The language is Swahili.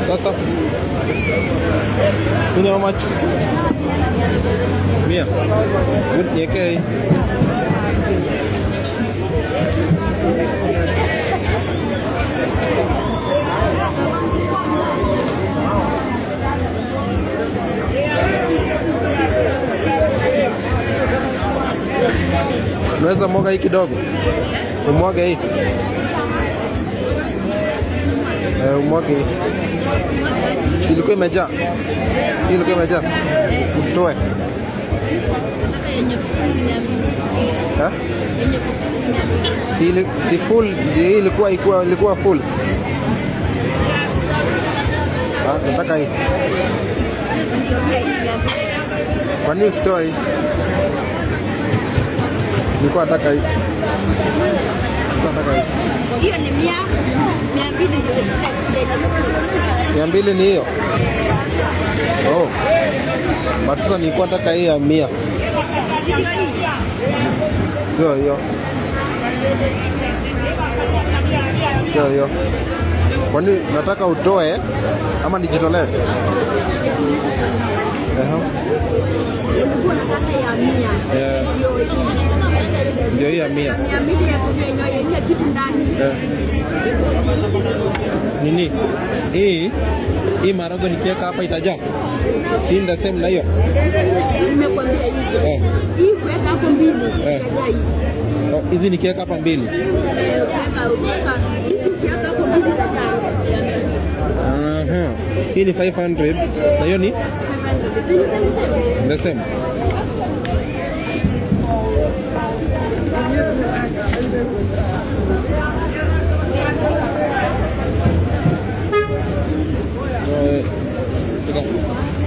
Sasa ini how much? 100. Good, okay. Unaweza mwaga hii kidogo. Umwage hii. Umwage hii. Si ilikuwa imejaa. Hii ilikuwa imejaa. Utoe. Si full, hii ilikuwa full. Nataka hii. Kwa nini usitoe hii? Nilikuwa nataka hii. Hiyo ni 200 ni hiyo. Oh. But sasa nilikuwa nataka hii ya 100. Sio hiyo. Sio hiyo. Kwani nataka utoe ama nijitolee? Ndio hii ya 100. Nini? Hii maharagwe nikiweka hapa itajaa? Si the same na hiyo? Nimekwambia hivi. Hii weka hapo 2 itajaa hivi. Hizi nikiweka hapa 2. Hizi nikiweka hapo 2 itajaa. Hii ni 500 na hiyo ni 500. The same. Okay.